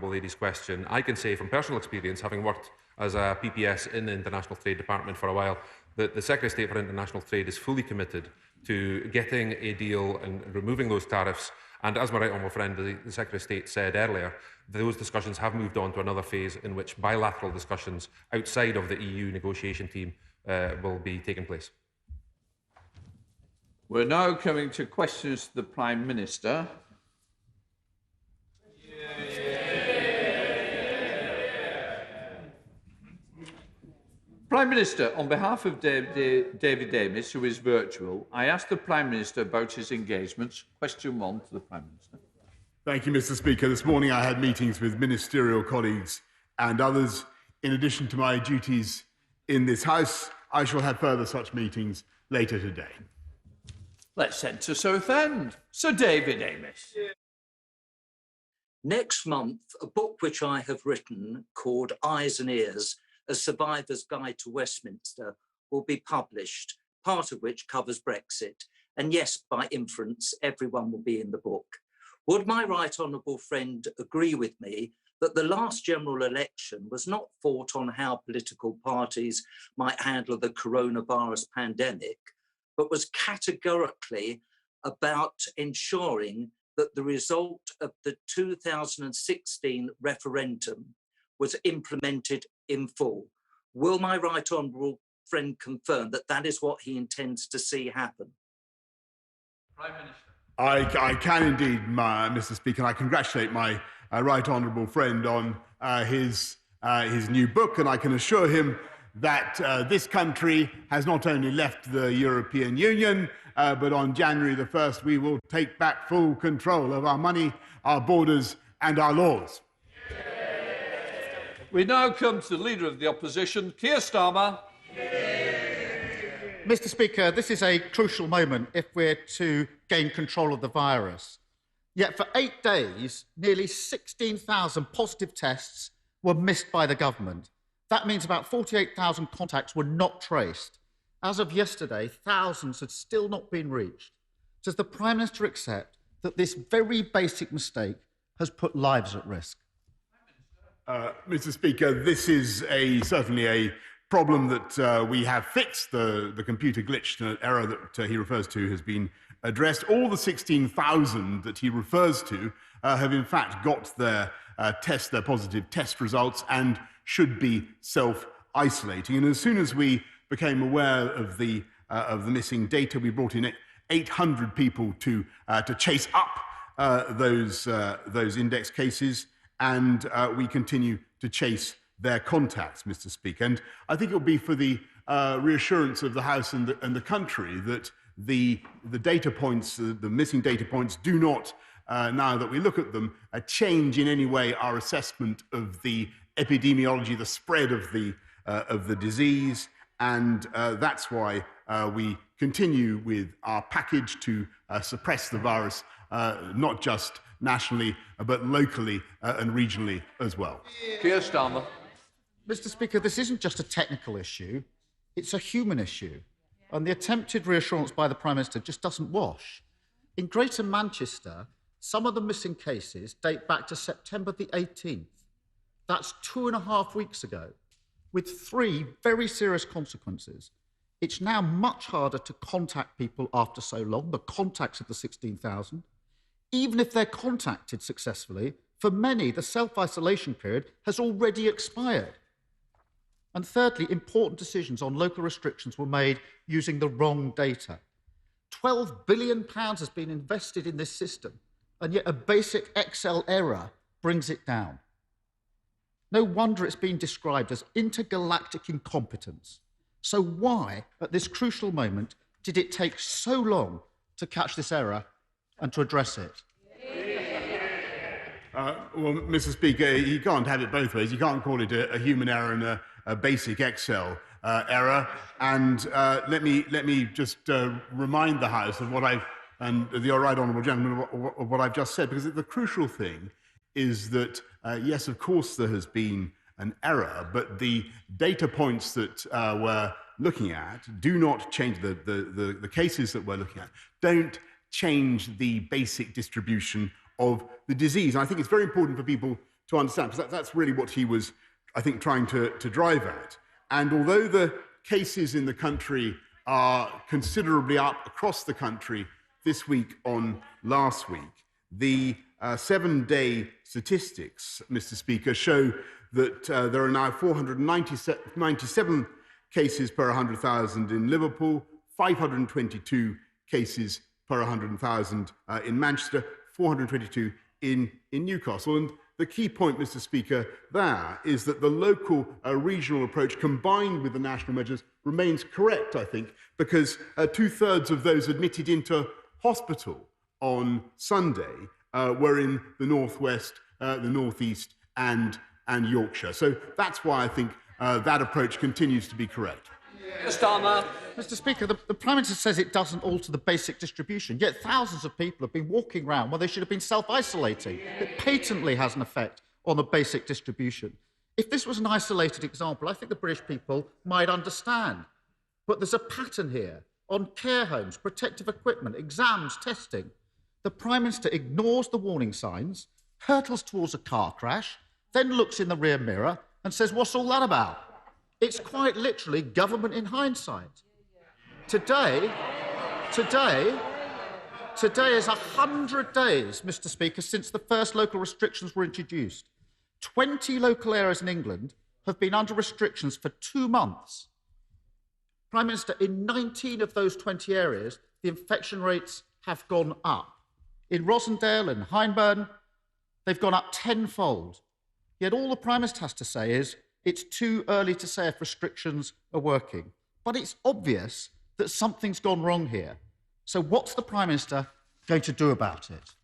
honourable lady's question, I can say from personal experience, having worked as a PPS in the International Trade Department for a while, that the Secretary of State for International Trade is fully committed to getting a deal and removing those tariffs. And as my right honourable friend, the Secretary of State, said earlier, those discussions have moved on to another phase in which bilateral discussions outside of the EU negotiation team will be taking place. We're now coming to questions to the Prime Minister. Prime Minister, on behalf of David Amis, who is virtual, I ask the Prime Minister about his engagements. Question 1 to the Prime Minister. Thank you, Mr. Speaker. This morning I had meetings with ministerial colleagues and others. In addition to my duties in this House, I shall have further such meetings later today. Let's head to Southend. Sir David Amis. Next month, a book which I have written called Eyes and Ears, A Survivor's Guide to Westminster, will be published, part of which covers Brexit. And yes, by inference, everyone will be in the book. Would my right honourable friend agree with me that the last general election was not fought on how political parties might handle the coronavirus pandemic, but was categorically about ensuring that the result of the 2016 referendum was implemented in full? Will my right honourable friend confirm that that is what he intends to see happen? Prime Minister. I can indeed, Mr. Speaker, and I congratulate my right honourable friend on his new book, and I can assure him that this country has not only left the European Union, but on January the 1st we will take back full control of our money, our borders and our laws. We now come to the Leader of the Opposition, Keir Starmer. Mr. Speaker, this is a crucial moment if we're to gain control of the virus. Yet for 8 days, nearly 16,000 positive tests were missed by the government. That means about 48,000 contacts were not traced. As of yesterday, thousands had still not been reached. Does the Prime Minister accept that this very basic mistake has put lives at risk? Mr. Speaker, this is certainly a problem that we have fixed. The computer glitch error that he refers to has been addressed. All the 16,000 that he refers to have in fact got their positive test results and should be self-isolating. And as soon as we became aware of the missing data, we brought in 800 people to chase up those index cases, and we continue to chase their contacts, Mr. Speaker. And I think it will be for the reassurance of the House and the country that the data points, the missing data points, do not, now that we look at them, change in any way our assessment of the epidemiology, the spread of the disease, and that's why we continue with our package to suppress the virus, not just nationally, but locally and regionally as well. Keir Starmer. Mr. Speaker, this isn't just a technical issue, it's a human issue. And the attempted reassurance by the Prime Minister just doesn't wash. In Greater Manchester, some of the missing cases date back to September the 18th. That's 2.5 weeks ago, with 3 very serious consequences. It's now much harder to contact people after so long, the contacts of the 16,000. Even if they're contacted successfully, for many, the self-isolation period has already expired. And thirdly, important decisions on local restrictions were made using the wrong data. £12 billion has been invested in this system, and yet a basic Excel error brings it down. No wonder it's been described as intergalactic incompetence. So why, at this crucial moment, did it take so long to catch this error and to address it? Well, Mr. Speaker, you can't have it both ways. You can't call it a human error and a basic Excel error. And let me just remind the House of what and the right honourable gentleman of what I've just said, because the crucial thing is that, yes, of course there has been an error, but the data points that we're looking at do not change the cases that we're looking at, don't change the basic distribution of the disease. And I think it's very important for people to understand, because that's really what he was, I think, trying to drive at. And although the cases in the country are considerably up across the country this week on last week, the 7-day statistics, Mr. Speaker, show that there are now 497 cases per 100,000 in Liverpool, 522 cases per 100,000 in Manchester, 422 in Newcastle. And the key point, Mr. Speaker, there is that the local regional approach combined with the national measures remains correct, I think, because 2/3 of those admitted into hospital on Sunday were in the northwest, the northeast, and Yorkshire. So that's why I think that approach continues to be correct. Starmer. Mr. Speaker, the Prime Minister says it doesn't alter the basic distribution, yet thousands of people have been walking around where they should have been self-isolating. It patently has an effect on the basic distribution. If this was an isolated example, I think the British people might understand. But there's a pattern here on care homes, protective equipment, exams, testing. The Prime Minister ignores the warning signs, hurtles towards a car crash, then looks in the rear mirror and says, "What's all that about?" It's quite literally government in hindsight. Today is 100 days, Mr. Speaker, since the first local restrictions were introduced. 20 local areas in England have been under restrictions for 2 months. Prime Minister, in 19 of those 20 areas, the infection rates have gone up. In Rosendale and Hyndburn, they've gone up tenfold. Yet all the Prime Minister has to say is, it's too early to say if restrictions are working. But it's obvious that something's gone wrong here. So what's the Prime Minister going to do about it?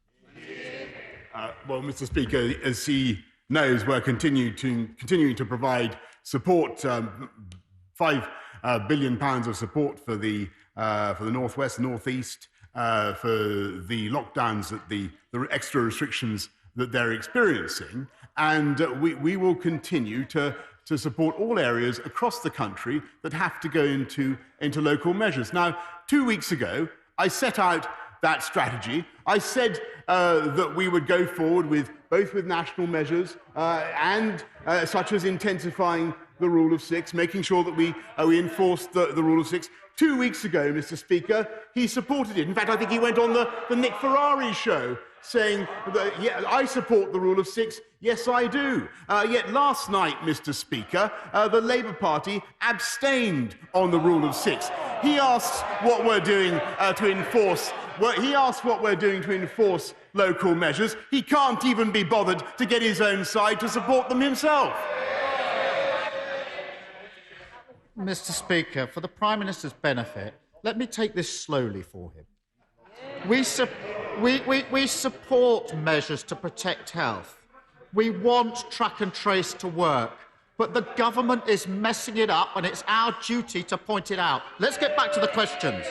Well, Mr. Speaker, as he knows, we're continuing to provide support, £5 billion of support for the Northwest, Northeast, for the lockdowns, the extra restrictions that they're experiencing. And we will continue to support all areas across the country that have to go into local measures. Now, 2 weeks ago, I set out that strategy. I said that we would go forward both with national measures and such as intensifying the rule of six, making sure that we enforce the rule of six. 2 weeks ago, Mr. Speaker, he supported it. In fact, I think he went on the Nick Ferrari show saying that, yeah, I support the rule of six. Yes, I do. Yet last night, Mr. Speaker, the Labour Party abstained on the rule of six. He asked what we're doing to enforce. He asked what we're doing to enforce local measures. He can't even be bothered to get his own side to support them himself. Mr. Speaker, for the Prime Minister's benefit, let me take this slowly for him. We support measures to protect health. We want track and trace to work. But the government is messing it up, and it's our duty to point it out. Let's get back to the questions,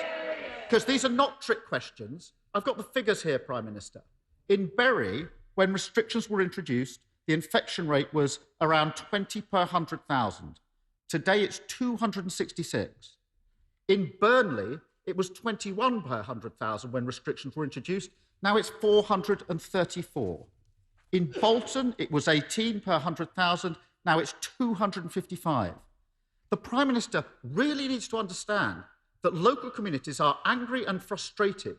because these are not trick questions. I've got the figures here, Prime Minister. In Bury, when restrictions were introduced, the infection rate was around 20 per 100,000. Today, it's 266. In Burnley, it was 21 per 100,000 when restrictions were introduced. Now it's 434. In Bolton, it was 18 per 100,000. Now it's 255. The Prime Minister really needs to understand that local communities are angry and frustrated.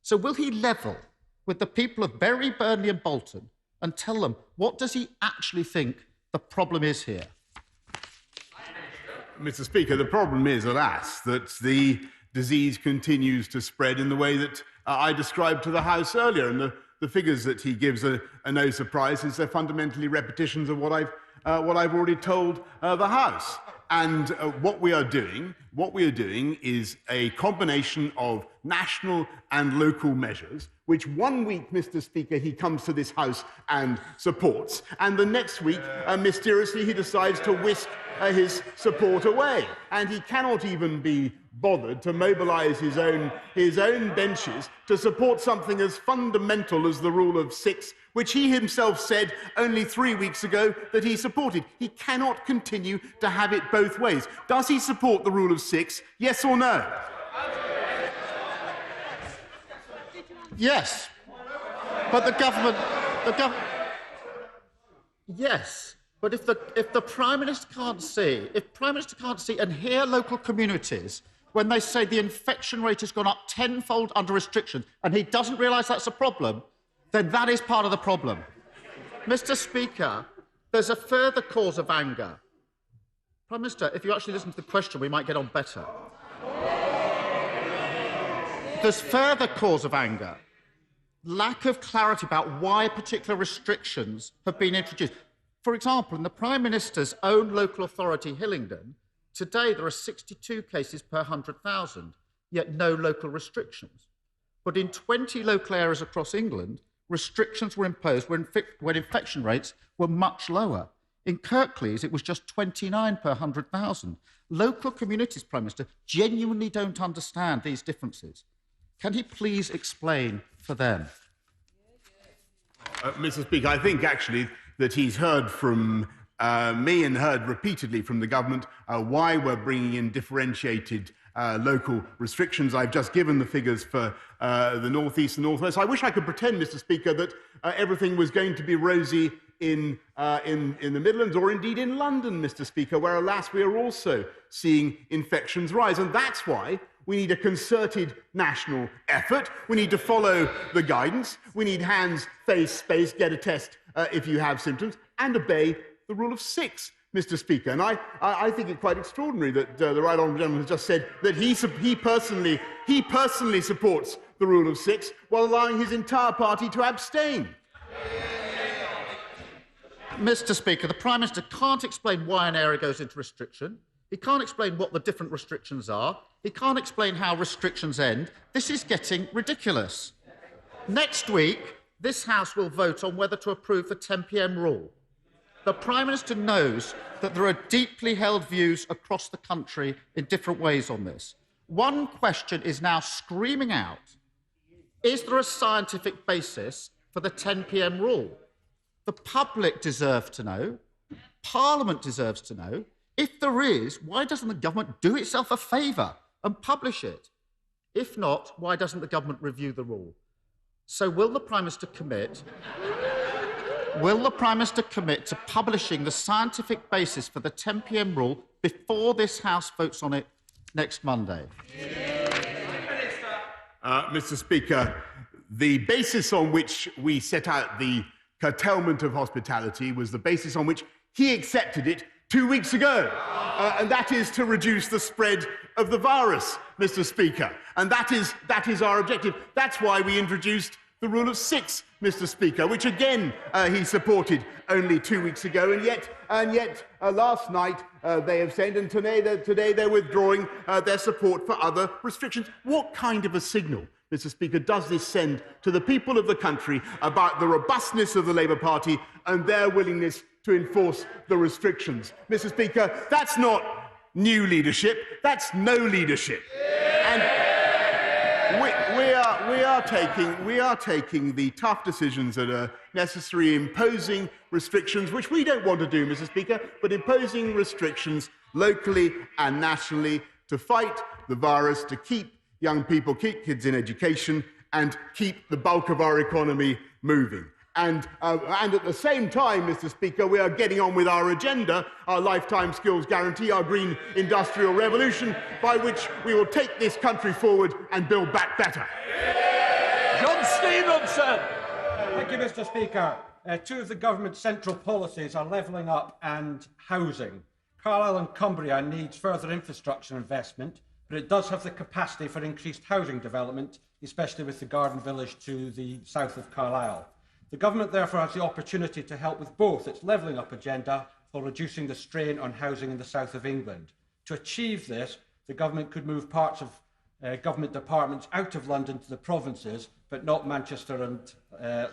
So will he level with the people of Bury, Burnley and Bolton and tell them what does he actually think the problem is here? Mr. Speaker, the problem is, alas, that the disease continues to spread in the way that I described to the House earlier. And the figures that he gives are no surprise, as they're fundamentally repetitions of what I've already told the House. And what we are doing is a combination of national and local measures, which 1 week, Mr. Speaker, he comes to this House and supports, and the next week, mysteriously, he decides to whisk his support away. And he cannot even be bothered to mobilise his own benches to support something as fundamental as the rule of six, which he himself said only 3 weeks ago that he supported. He cannot continue to have it both ways. Does he support the rule of six, yes or no? Yes. But the government... Yes, but if the Prime Minister can't see, if Prime Minister can't see and hear local communities when they say the infection rate has gone up tenfold under restrictions, and he doesn't realise that's a problem, then that is part of the problem. Mr. Speaker, there's a further cause of anger. Prime Minister, if you actually listen to the question, we might get on better. There's further cause of anger. Lack of clarity about why particular restrictions have been introduced. For example, in the Prime Minister's own local authority, Hillingdon, today there are 62 cases per 100,000, yet no local restrictions. But in 20 local areas across England, restrictions were imposed when infection rates were much lower. In Kirklees, it was just 29 per 100,000. Local communities, Prime Minister, genuinely don't understand these differences. Can he please explain for them? Mr. Speaker, I think actually that he's heard from me and heard repeatedly from the government why we're bringing in differentiated local restrictions. I've just given the figures for the North East and North West. I wish I could pretend, Mr. Speaker, that everything was going to be rosy in the Midlands or indeed in London, Mr. Speaker, where, alas, we are also seeing infections rise. And that's why we need a concerted national effort. We need to follow the guidance. We need hands, face, space, get a test if you have symptoms, and obey the rule of 6, Mr. Speaker. And I think it quite extraordinary that the right honourable gentleman has just said that he personally supports the rule of 6 while allowing his entire party to abstain. Mr. Speaker, the Prime Minister can't explain why an area goes into restriction. He can't explain what the different restrictions are. He can't explain how restrictions end. This is getting ridiculous. Next week, this House will vote on whether to approve the 10 p.m. rule. The Prime Minister knows that there are deeply held views across the country in different ways on this. One question is now screaming out, is there a scientific basis for the 10 p.m. rule? The public deserve to know. Parliament deserves to know. If there is, why doesn't the government do itself a favour and publish it? If not, why doesn't the government review the rule? So will the Prime Minister commit to publishing the scientific basis for the 10 p.m. rule before this House votes on it next Monday? Mr. Speaker, the basis on which we set out the curtailment of hospitality was the basis on which he accepted it 2 weeks ago. And that is to reduce the spread of the virus, Mr. Speaker. And that is our objective. That's why we introduced the rule of 6, Mr. Speaker, which again he supported only 2 weeks ago. And yet last night they have said, and today they're withdrawing their support for other restrictions. What kind of a signal, Mr. Speaker, does this send to the people of the country about the robustness of the Labour Party and their willingness to enforce the restrictions? Mr. Speaker, that's not new leadership, that's no leadership. And we are taking the tough decisions that are necessary, imposing restrictions, which we don't want to do, Mr. Speaker, but imposing restrictions locally and nationally to fight the virus, to keep young people, keep kids in education, and keep the bulk of our economy moving. And at the same time, Mr. Speaker, we are getting on with our agenda, our lifetime skills guarantee, our green industrial revolution, by which we will take this country forward and build back better. John Stevenson. Thank you, Mr. Speaker. Two of the government's central policies are levelling up and housing. Carlisle and Cumbria needs further infrastructure investment, but it does have the capacity for increased housing development, especially with the Garden Village to the south of Carlisle. The government therefore has the opportunity to help with both its levelling up agenda while reducing the strain on housing in the south of England. To achieve this, the government could move parts of government departments out of London to the provinces, but not Manchester and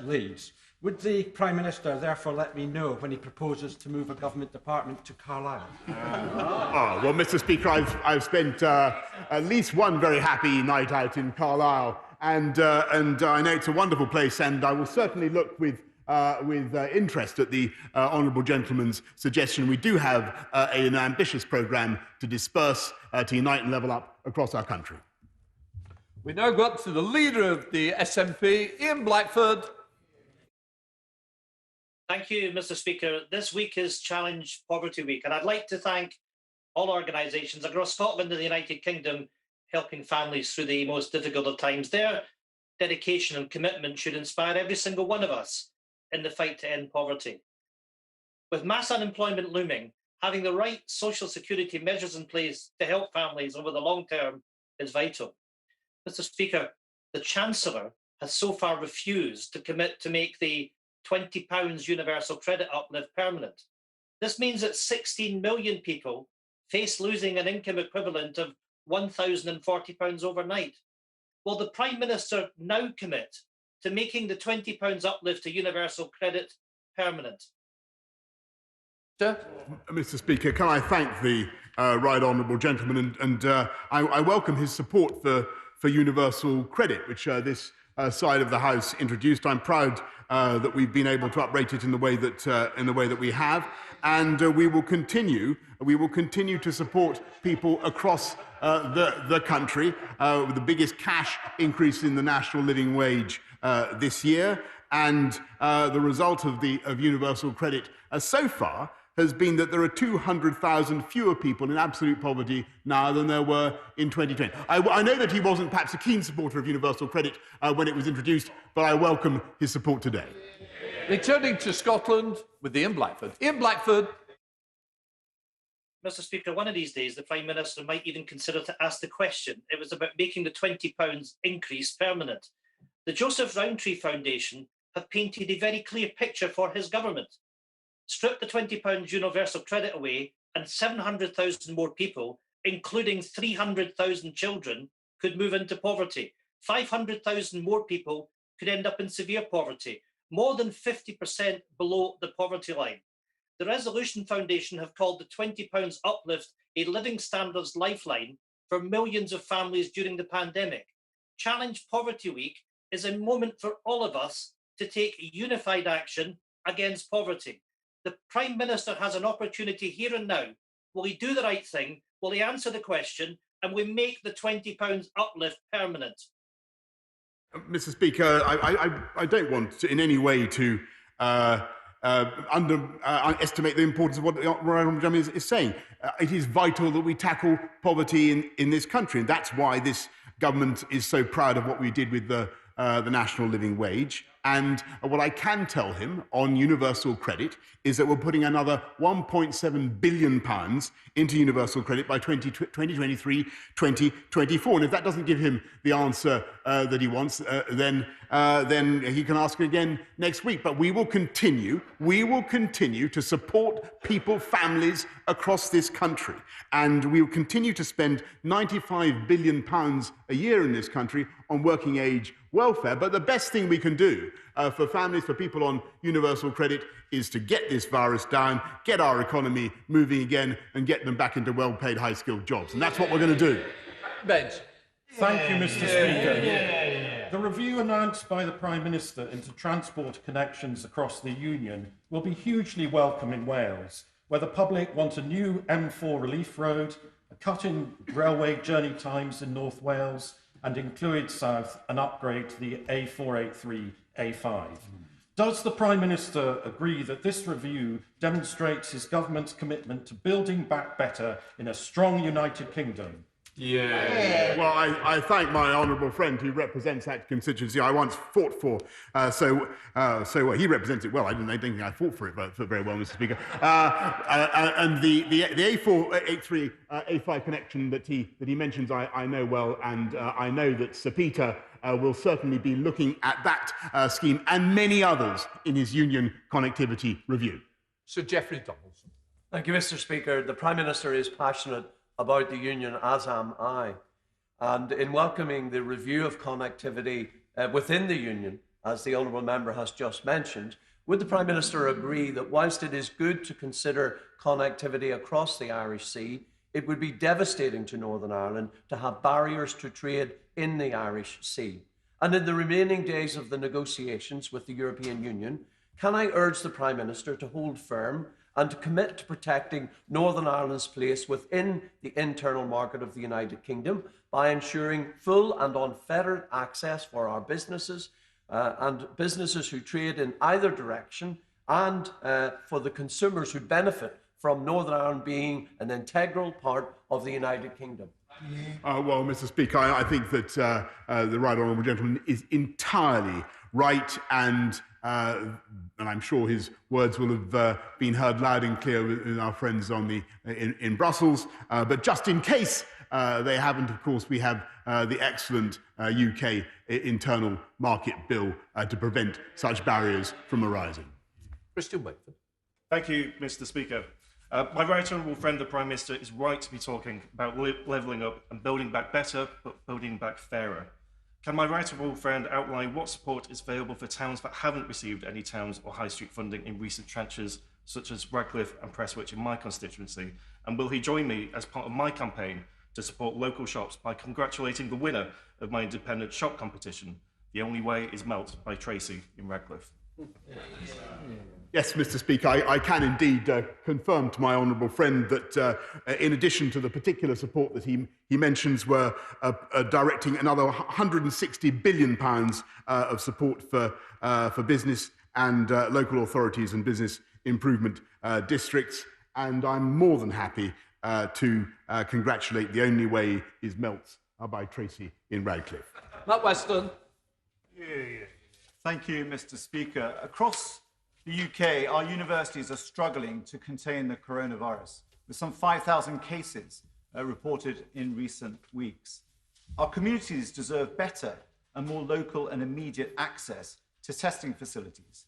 Leeds. Would the Prime Minister therefore let me know when he proposes to move a government department to Carlisle? Well, Mr. Speaker, I've spent at least one very happy night out in Carlisle, and I know it's a wonderful place, and I will certainly look with interest at the honourable gentleman's suggestion. We do have an ambitious programme to disperse, to unite and level up across our country. We now go up to the leader of the SNP, Ian Blackford. Thank you, Mr. Speaker. This week is Challenge Poverty Week, and I'd like to thank all organisations across Scotland and the United Kingdom helping families through the most difficult of times. Their dedication and commitment should inspire every single one of us in the fight to end poverty. With mass unemployment looming, having the right social security measures in place to help families over the long term is vital. Mr. Speaker, the Chancellor has so far refused to commit to make the £20 universal credit uplift permanent. This means that 16 million people face losing an income equivalent of £1,040 overnight. Will the Prime Minister now commit to making the £20 uplift to universal credit permanent? Mr. Speaker, can I thank the right honourable gentleman, and I welcome his support for universal credit, which this side of the House introduced. I'm proud that we've been able to uprate it in the way that we have, and we will continue to support people across the country with the biggest cash increase in the national living wage this year, and the result of universal credit so far has been that there are 200,000 fewer people in absolute poverty now than there were in 2020. I know that he wasn't perhaps a keen supporter of universal credit when it was introduced, but I welcome his support today. Returning to Scotland with Ian Blackford. Ian Blackford. Mr. Speaker, one of these days the Prime Minister might even consider to ask the question. It was about making the £20 increase permanent. The Joseph Rowntree Foundation have painted a very clear picture for his government. Strip the £20 universal credit away and 700,000 more people, including 300,000 children, could move into poverty. 500,000 more people could end up in severe poverty, more than 50% below the poverty line. The Resolution Foundation have called the £20 uplift a living standards lifeline for millions of families during the pandemic. Challenge Poverty Week is a moment for all of us to take unified action against poverty. The Prime Minister has an opportunity here and now. Will he do the right thing? Will he answer the question? And we make the £20 uplift permanent? Mr. Speaker, I don't want to, in any way to underestimate the importance of what the Honourable Gentleman is saying. It is vital that we tackle poverty in this country, and that's why this government is so proud of what we did with the national living wage. And what I can tell him on universal credit is that we're putting another £1.7 billion into universal credit by 2023-2024. And if that doesn't give him the answer that he wants, then he can ask again next week. But we will continue to support people, families across this country. And we will continue to spend £95 billion a year in this country on working age welfare. But the best thing we can do for families, for people on universal credit, is to get this virus down, get our economy moving again, and get them back into well-paid, high-skilled jobs. And that's what we're going to do. Ben. Thank you, Mr. Speaker. The review announced by the Prime Minister into transport connections across the Union will be hugely welcome in Wales, where the public want a new M4 relief road, a cut in railway journey times in North Wales, and in Clwyd South, an upgrade to the A483 A5. Does the Prime Minister agree that this review demonstrates his government's commitment to building back better in a strong United Kingdom? Yeah. Well, I thank my honourable friend who represents that constituency I once fought for. So well, he represents it well. I don't think I fought for it very well, Mr. Speaker. And the A483 A5 connection that he mentions, I know well, and I know that Sir Peter will certainly be looking at that scheme and many others in his union connectivity review. Sir Geoffrey Donaldson. Thank you, Mr. Speaker. The Prime Minister is passionate about the union, as am I. And in welcoming the review of connectivity within the union, as the honourable member has just mentioned, would the Prime Minister agree that whilst it is good to consider connectivity across the Irish Sea, it would be devastating to Northern Ireland to have barriers to trade in the Irish Sea? And in the remaining days of the negotiations with the European Union, can I urge the Prime Minister to hold firm and to commit to protecting Northern Ireland's place within the internal market of the United Kingdom by ensuring full and unfettered access for our businesses and businesses who trade in either direction, and for the consumers who benefit from Northern Ireland being an integral part of the United Kingdom. Well, Mr. Speaker, I think that the right honourable gentleman is entirely right, and I'm sure his words will have been heard loud and clear with our friends in Brussels. But just in case they haven't, of course, we have the excellent UK internal market bill to prevent such barriers from arising. Christian Wakeford. Thank you, Mr. Speaker. My right honourable friend, the Prime Minister, is right to be talking about levelling up and building back better, but building back fairer. Can my right honourable friend outline what support is available for towns that haven't received any towns or high street funding in recent tranches, such as Radcliffe and Prestwich in my constituency? And will he join me as part of my campaign to support local shops by congratulating the winner of my independent shop competition, The Only Way is Melt by Tracy in Radcliffe? Yes, Mr. Speaker, I can indeed confirm to my honourable friend that in addition to the particular support that he mentions, we're directing another £160 billion of support for business and local authorities and business improvement districts. And I'm more than happy to congratulate The Only Way is Melts by Tracy in Radcliffe. Matt Weston. Thank you, Mr. Speaker. Across the UK, our universities are struggling to contain the coronavirus, with some 5,000 cases reported in recent weeks. Our communities deserve better and more local and immediate access to testing facilities.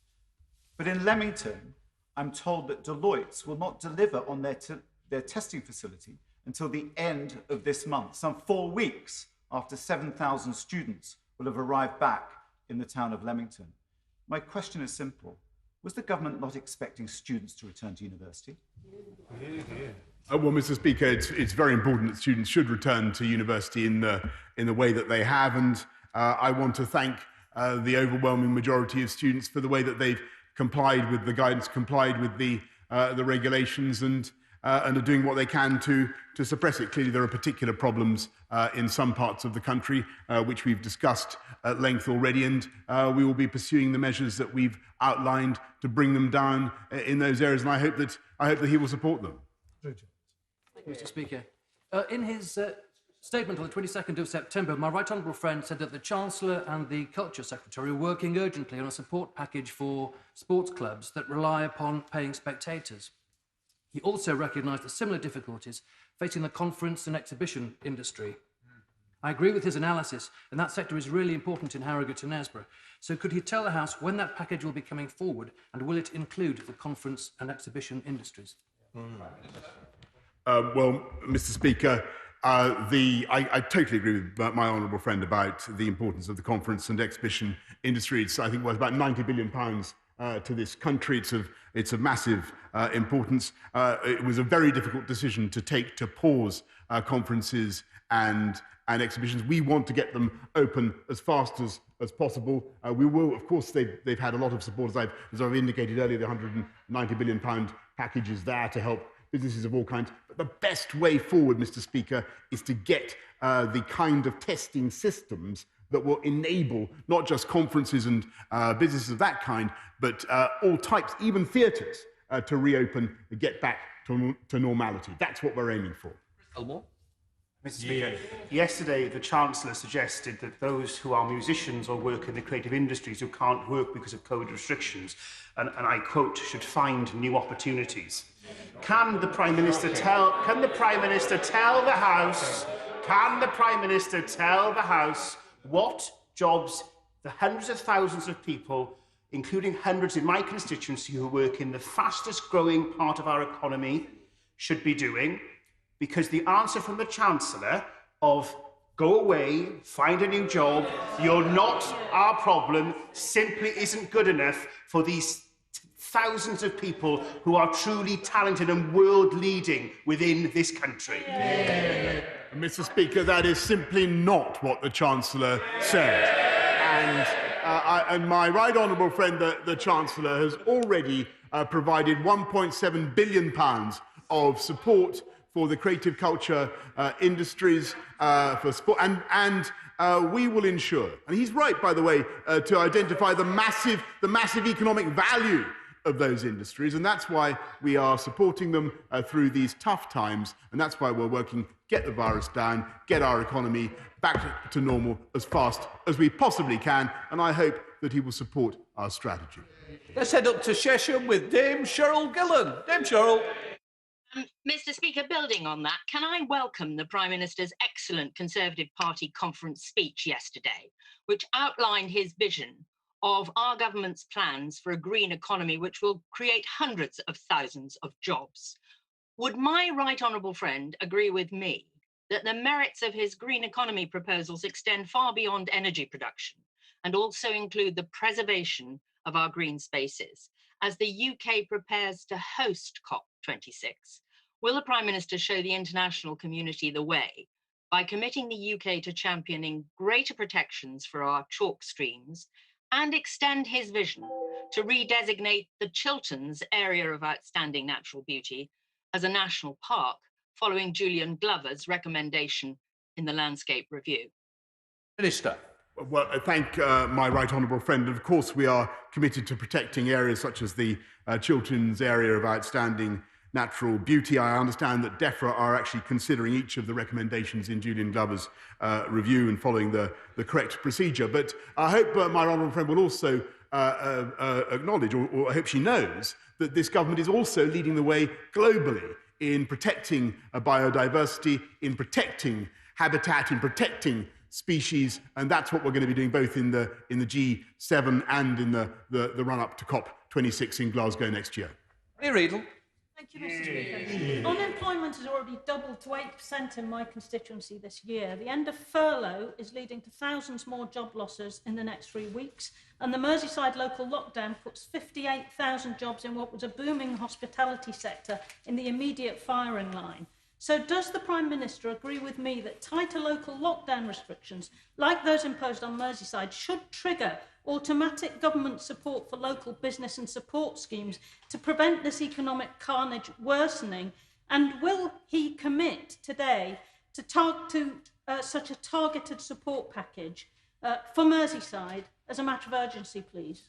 But in Leamington, I'm told that Deloitte will not deliver on their testing facility until the end of this month, some 4 weeks after 7,000 students will have arrived back in the town of Leamington. My question is simple. Was the government not expecting students to return to university? Well, Mr. Speaker, it's very important that students should return to university in the way that they have, and I want to thank the overwhelming majority of students for the way that they've complied with the guidance, complied with the regulations, and are doing what they can to suppress it. Clearly, there are particular problems in some parts of the country, which we've discussed at length already, and we will be pursuing the measures that we've outlined to bring them down in those areas, and I hope that he will support them. Thank you, Mr. Speaker. In his statement on the 22nd of September, my right honourable friend said that the Chancellor and the Culture Secretary are working urgently on a support package for sports clubs that rely upon paying spectators. He also recognised the similar difficulties facing the conference and exhibition industry. I agree with his analysis, and that sector is really important in Harrogate and Knaresborough. So could he tell the House when that package will be coming forward, and will it include the conference and exhibition industries? Well, Mr. Speaker, I totally agree with my honourable friend about the importance of the conference and exhibition industry. It's, I think, worth about £90 billion to this country. It's of massive importance. It was a very difficult decision to take to pause conferences and exhibitions. We want to get them open as fast as possible. We will, of course, they've had a lot of support, as I've indicated earlier. The £190 billion package is there to help businesses of all kinds. But the best way forward, Mr. Speaker, is to get the kind of testing systems that will enable not just conferences and businesses of that kind, but all types, even theatres, to reopen and get back to normality. That's what we're aiming for. Elmore? Mr. Speaker, yesterday the Chancellor suggested that those who are musicians or work in the creative industries who can't work because of COVID restrictions, and I quote, should find new opportunities. Can the Prime Minister tell the House what jobs the hundreds of thousands of people, including hundreds in my constituency who work in the fastest growing part of our economy, should be doing? Because the answer from the Chancellor of go away, find a new job, you're not our problem, simply isn't good enough for these thousands of people who are truly talented and world-leading within this country. Mr. Speaker, that is simply not what the Chancellor said. And my right honourable friend, the Chancellor, has already provided £1.7 billion of support for the creative culture industries, for sport, and we will ensure, and he's right, by the way, to identify the massive economic value of those industries, and that's why we are supporting them through these tough times, and that's why we're working to get the virus down, get our economy back to normal as fast as we possibly can, and I hope that he will support our strategy. Let's head up to Chesham with Dame Cheryl Gillen. Dame Cheryl. Mr. Speaker, building on that, can I welcome the Prime Minister's excellent Conservative Party conference speech yesterday, which outlined his vision of our government's plans for a green economy which will create hundreds of thousands of jobs. Would my right honourable friend agree with me that the merits of his green economy proposals extend far beyond energy production and also include the preservation of our green spaces? As the UK prepares to host COP26, will the Prime Minister show the international community the way by committing the UK to championing greater protections for our chalk streams and extend his vision to redesignate the Chilterns area of outstanding natural beauty as a national park, following Julian Glover's recommendation in the Landscape Review? Minister. Well, I thank my right honourable friend. Of course, we are committed to protecting areas such as the Chilterns area of outstanding natural beauty. I understand that DEFRA are actually considering each of the recommendations in Julian Glover's review and following the correct procedure. But I hope my honourable friend will also acknowledge, or I hope she knows, that this government is also leading the way globally in protecting biodiversity, in protecting habitat, in protecting species, and that's what we're going to be doing both in the G7 and in the run-up to COP26 in Glasgow next year. Riedel. Thank you, Mr. Speaker. Unemployment has already doubled to 8% in my constituency this year. The end of furlough is leading to thousands more job losses in the next 3 weeks, and the Merseyside local lockdown puts 58,000 jobs in what was a booming hospitality sector in the immediate firing line. So does the Prime Minister agree with me that tighter local lockdown restrictions, like those imposed on Merseyside, should trigger automatic government support for local business and support schemes to prevent this economic carnage worsening? And will he commit today to such a targeted support package for Merseyside as a matter of urgency, please?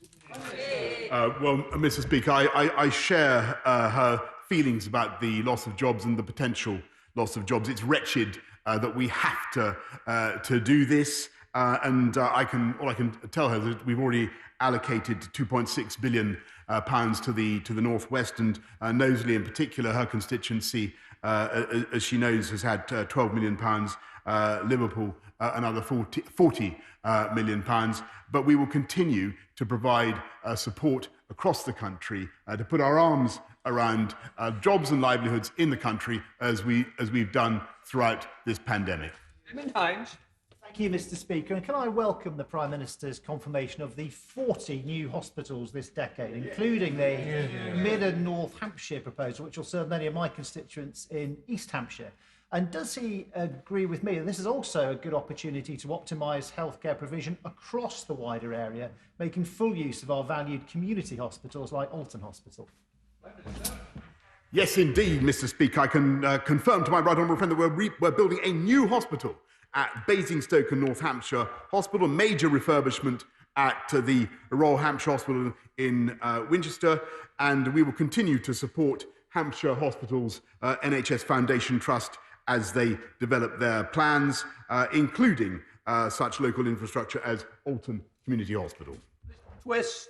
Well, Mr. Speaker, I share her feelings about the loss of jobs and the potential loss of jobs. It's wretched that we have to do this, and all I can tell her is that we've already allocated £2.6 billion to the northwest, and Knowsley in particular, her constituency, as she knows, has had £12 million. Liverpool, another £40 million. But we will continue to provide support across the country to put our arms around jobs and livelihoods in the country as we've done throughout this pandemic. Thank you, Mr. Speaker. And can I welcome the Prime Minister's confirmation of the 40 new hospitals this decade, including the Mid and North Hampshire proposal, which will serve many of my constituents in East Hampshire. And does he agree with me that this is also a good opportunity to optimise healthcare provision across the wider area, making full use of our valued community hospitals like Alton Hospital? Yes, indeed, Mr. Speaker. I can confirm to my right honourable friend that we're building a new hospital at Basingstoke and North Hampshire Hospital, a major refurbishment at the Royal Hampshire Hospital in Winchester, and we will continue to support Hampshire Hospitals NHS Foundation Trust as they develop their plans, including such local infrastructure as Alton Community Hospital. West.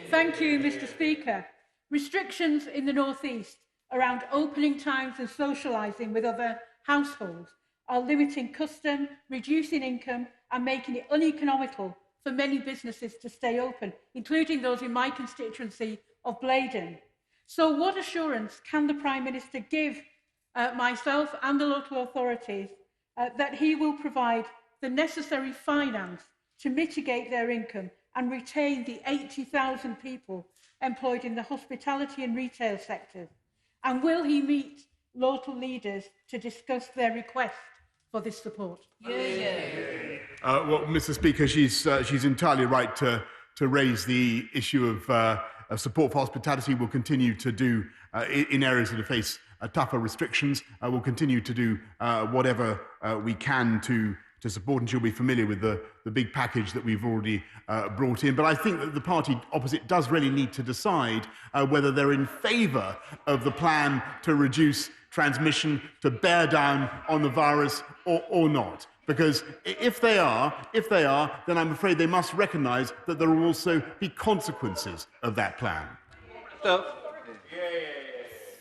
Thank you, Mr. Speaker. Restrictions in the North East around opening times and socialising with other households are limiting custom, reducing income and making it uneconomical for many businesses to stay open, including those in my constituency of Blaydon. So what assurance can the Prime Minister give myself and the local authorities that he will provide the necessary finance to mitigate their income and retain the 80,000 people employed in the hospitality and retail sectors? And will he meet local leaders to discuss their request for this support? Well, Mr. Speaker, she's entirely right to raise the issue of support for hospitality. We'll continue to do in areas that face tougher restrictions. We'll continue to do whatever we can to to support, and she'll be familiar with the big package that we've already brought in. But I think that the party opposite does really need to decide whether they're in favour of the plan to reduce transmission, to bear down on the virus, or not. Because if they are, then I'm afraid they must recognise that there will also be consequences of that plan.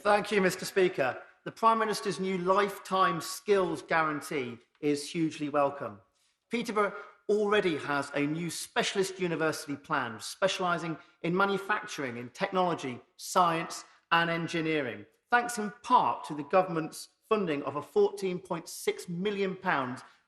Thank you, Mr. Speaker. The Prime Minister's new lifetime skills guarantee is hugely welcome. Peterborough already has a new specialist university plan specialising in manufacturing, in technology, science and engineering, thanks in part to the government's funding of a £14.6 million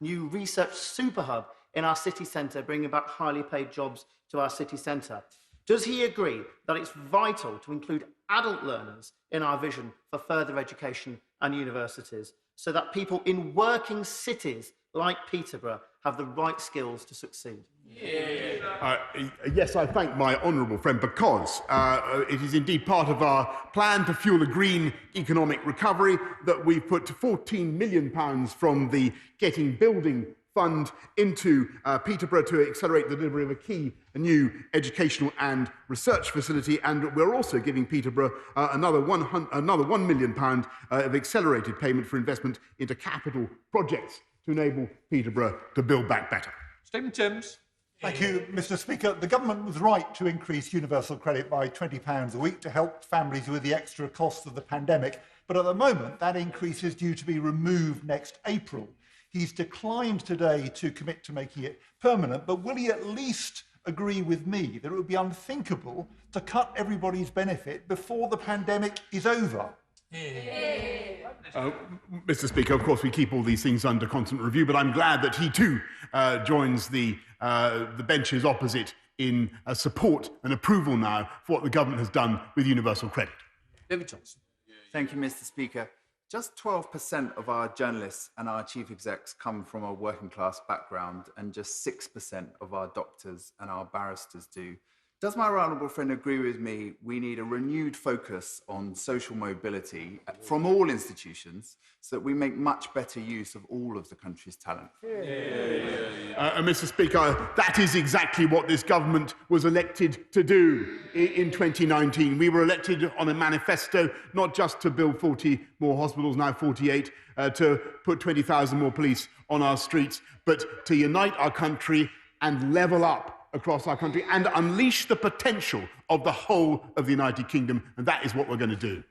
new research super hub in our city centre, bringing back highly paid jobs to our city centre. Does he agree that it's vital to include adult learners in our vision for further education and universities, so that people in working cities like Peterborough have the right skills to succeed? Yes, I thank my honourable friend, because it is indeed part of our plan to fuel a green economic recovery that we've put £14 million from the Getting Building Fund into Peterborough to accelerate the delivery of a new educational and research facility, and we're also giving Peterborough another £1 million of accelerated payment for investment into capital projects to enable Peterborough to build back better. Stephen Timms. Thank you, Mr. Speaker. The government was right to increase universal credit by £20 a week to help families with the extra costs of the pandemic, but at the moment that increase is due to be removed next April. He's declined today to commit to making it permanent, but will he at least agree with me that it would be unthinkable to cut everybody's benefit before the pandemic is over? Mr. Speaker, of course we keep all these things under constant review, but I'm glad that he too joins the benches opposite in support and approval now for what the government has done with universal credit. David Johnson. Thank you, Mr. Speaker. Just 12% of our journalists and our chief execs come from a working class background, and just 6% of our doctors and our barristers do. Does my honourable friend agree with me we need a renewed focus on social mobility from all institutions so that we make much better use of all of the country's talent? Mr. Speaker, that is exactly what this government was elected to do in 2019. We were elected on a manifesto not just to build 40 more hospitals, now 48, to put 20,000 more police on our streets, but to unite our country and level up across our country and unleash the potential of the whole of the United Kingdom, and that is what we're going to do.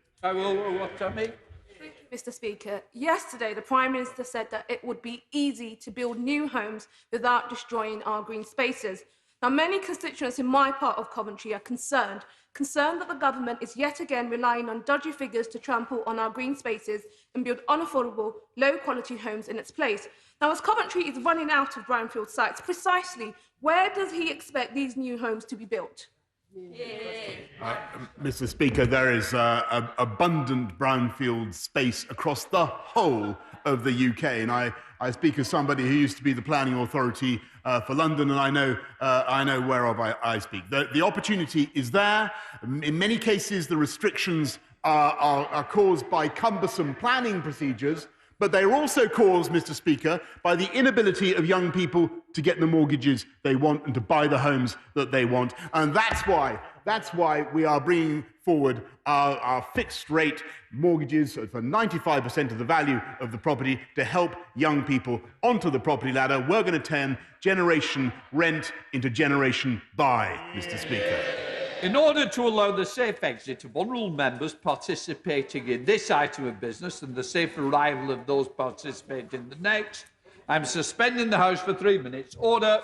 Mr. Speaker, yesterday the Prime Minister said that it would be easy to build new homes without destroying our green spaces. Now, many constituents in my part of Coventry are concerned that the government is yet again relying on dodgy figures to trample on our green spaces and build unaffordable, low-quality homes in its place. Now, as Coventry is running out of brownfield sites, precisely where does he expect these new homes to be built? Mr. Speaker, there is abundant brownfield space across the whole of the UK, and I speak as somebody who used to be the planning authority for London, and I know whereof I speak. The opportunity is there. In many cases, the restrictions are caused by cumbersome planning procedures, but they are also caused, Mr. Speaker, by the inability of young people to get the mortgages they want and to buy the homes that they want. And that's why we are bringing forward our fixed rate mortgages for 95% of the value of the property to help young people onto the property ladder. We're going to turn generation rent into generation buy, Mr. Speaker. In order to allow the safe exit of honourable members participating in this item of business and the safe arrival of those participating in the next, I'm suspending the House for 3 minutes. Order.